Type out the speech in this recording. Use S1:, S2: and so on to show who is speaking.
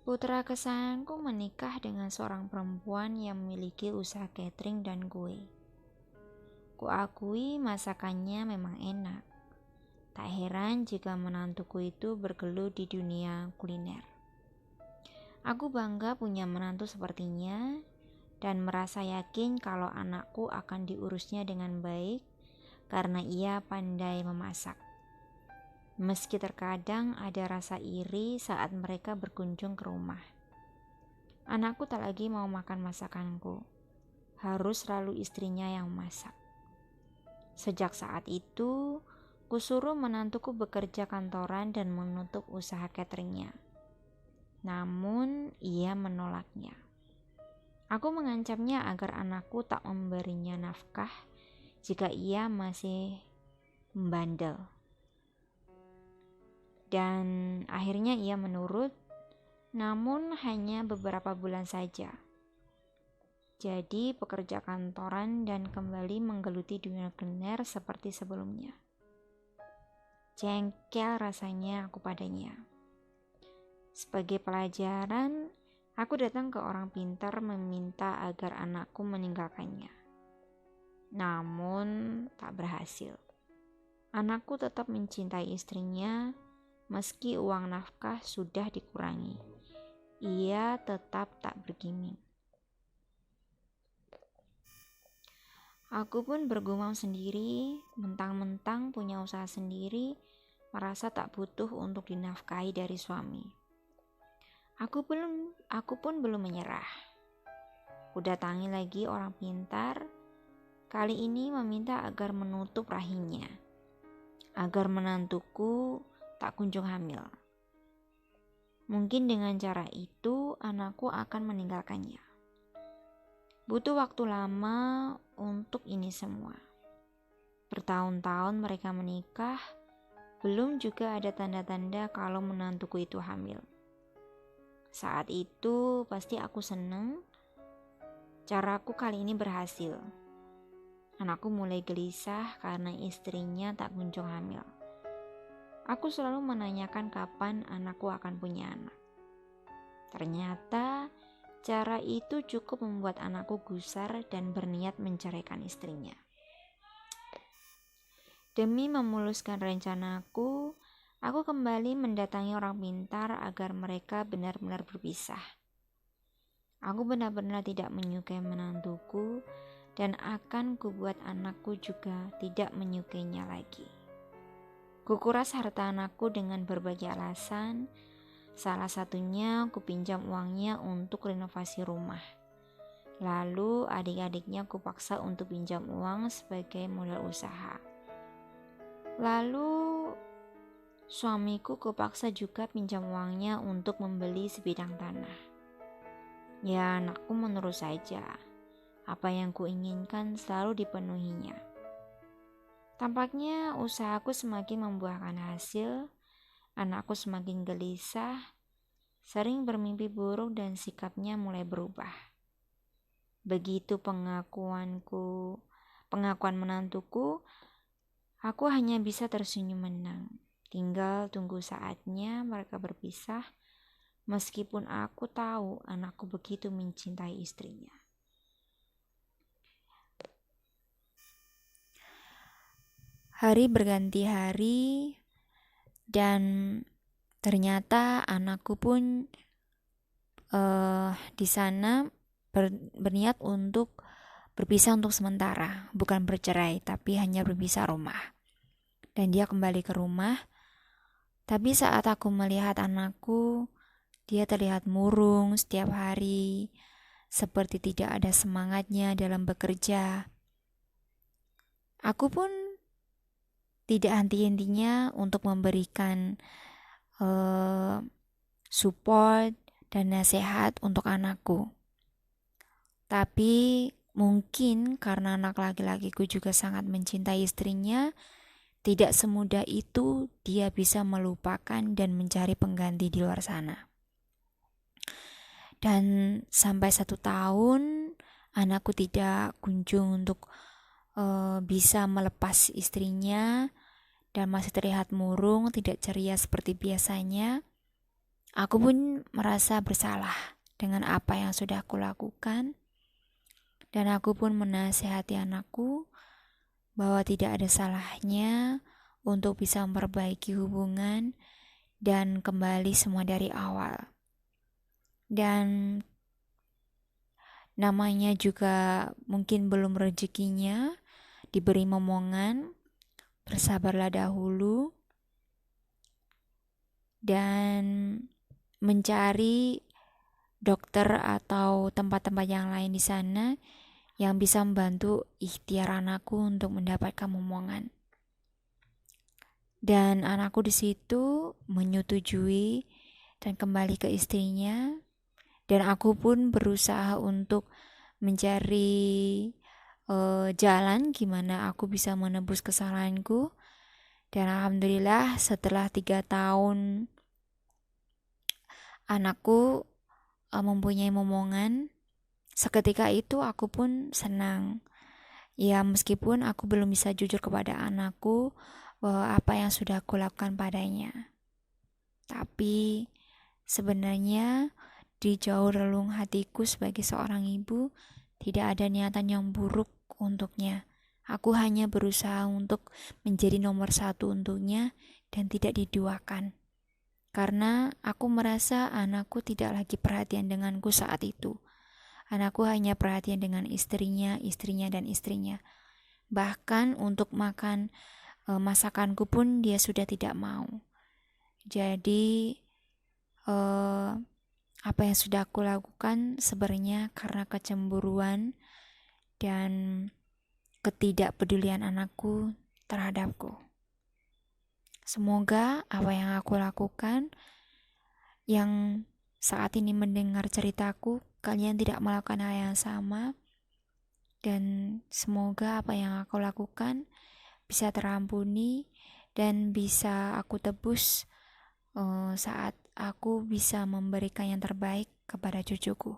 S1: Putra kesayanganku menikah dengan seorang perempuan yang memiliki usaha catering dan kue. Kuakui masakannya memang enak. Tak heran jika menantuku itu bergelut di dunia kuliner. Aku bangga punya menantu sepertinya dan merasa yakin kalau anakku akan diurusnya dengan baik karena ia pandai memasak. Meski terkadang ada rasa iri saat mereka berkunjung ke rumah. Anakku tak lagi mau makan masakanku. Harus selalu istrinya yang masak. Sejak saat itu, kusuruh menantuku bekerja kantoran dan menutup usaha cateringnya. Namun, ia menolaknya. Aku mengancamnya agar anakku tak memberinya nafkah jika ia masih membandel. Dan akhirnya ia menurut, namun hanya beberapa bulan saja. Jadi pekerja kantoran dan kembali menggeluti dunia kuliner seperti sebelumnya. Jengkel rasanya aku padanya. Sebagai pelajaran, aku datang ke orang pintar meminta agar anakku meninggalkannya. Namun tak berhasil. Anakku tetap mencintai istrinya meski uang nafkah sudah dikurangi. Ia tetap tak bergeming. Aku pun bergumam sendiri, mentang-mentang punya usaha sendiri, merasa tak butuh untuk dinafkahi dari suami. Aku pun belum menyerah. Kudatangi lagi orang pintar, kali ini meminta agar menutup rahimnya, agar menantuku tak kunjung hamil. Mungkin dengan cara itu anakku akan meninggalkannya. Butuh waktu lama untuk ini semua. Bertahun-tahun mereka menikah, belum juga ada tanda-tanda kalau menantuku itu hamil. Saat itu pasti aku seneng, caraku kali ini berhasil. Anakku mulai gelisah karena istrinya tak kunjung hamil. Aku selalu menanyakan kapan anakku akan punya anak. Ternyata cara itu cukup membuat anakku gusar dan berniat menceraikan istrinya. Demi memuluskan rencanaku, aku kembali mendatangi orang pintar agar mereka benar-benar berpisah. Aku benar-benar tidak menyukai menantuku dan akan kubuat anakku juga tidak menyukainya lagi. Kukuras harta anakku dengan berbagai alasan. Salah satunya kupinjam uangnya untuk renovasi rumah. Lalu adik-adiknya kupaksa untuk pinjam uang sebagai modal usaha. Lalu suamiku kupaksa juga pinjam uangnya untuk membeli sebidang tanah. Ya, anakku menurut saja. Apa yang kuinginkan selalu dipenuhinya. Tampaknya usahaku semakin membuahkan hasil, anakku semakin gelisah, sering bermimpi buruk dan sikapnya mulai berubah. Begitu pengakuan menantuku, aku hanya bisa tersenyum menang. Tinggal tunggu saatnya mereka berpisah, meskipun aku tahu anakku begitu mencintai istrinya. Hari berganti hari dan ternyata anakku pun di sana berniat untuk berpisah untuk sementara, bukan bercerai, tapi hanya berpisah rumah. Dan dia kembali ke rumah. Tapi saat aku melihat anakku, dia terlihat murung setiap hari, seperti tidak ada semangatnya dalam bekerja. Aku pun tidak henti-hentinya untuk memberikan support dan nasihat untuk anakku. Tapi mungkin karena anak laki-lakiku juga sangat mencintai istrinya, tidak semudah itu dia bisa melupakan dan mencari pengganti di luar sana. Dan sampai 1 tahun anakku tidak kunjung untuk bisa melepas istrinya dan masih terlihat murung, tidak ceria seperti biasanya. Aku pun merasa bersalah dengan apa yang sudah aku lakukan, dan aku pun menasihati anakku bahwa tidak ada salahnya untuk bisa memperbaiki hubungan dan kembali semua dari awal. Dan namanya juga mungkin belum rezekinya diberi momongan, bersabarlah dahulu dan mencari dokter atau tempat-tempat yang lain di sana yang bisa membantu ikhtiar anakku untuk mendapatkan momongan. Dan anakku di situ menyetujui dan kembali ke istrinya, dan aku pun berusaha untuk mencari jalan gimana aku bisa menebus kesalahanku. Dan alhamdulillah setelah 3 tahun anakku mempunyai momongan, seketika itu aku pun senang. Ya meskipun aku belum bisa jujur kepada anakku bahwa apa yang sudah aku lakukan padanya. Tapi sebenarnya di jauh relung hatiku sebagai seorang ibu, tidak ada niatan yang buruk untuknya. Aku hanya berusaha untuk menjadi nomor satu untuknya dan tidak diduakan. Karena aku merasa anakku tidak lagi perhatian denganku saat itu. Anakku hanya perhatian dengan istrinya, dan istrinya. Bahkan untuk makan masakanku pun dia sudah tidak mau. Jadi apa yang sudah aku lakukan sebenarnya karena kecemburuan dan ketidakpedulian anakku terhadapku. Semoga apa yang aku lakukan, yang saat ini mendengar ceritaku, kalian tidak melakukan hal yang sama. Dan semoga apa yang aku lakukan bisa terampuni dan bisa aku tebus saat aku bisa memberikan yang terbaik kepada cucuku.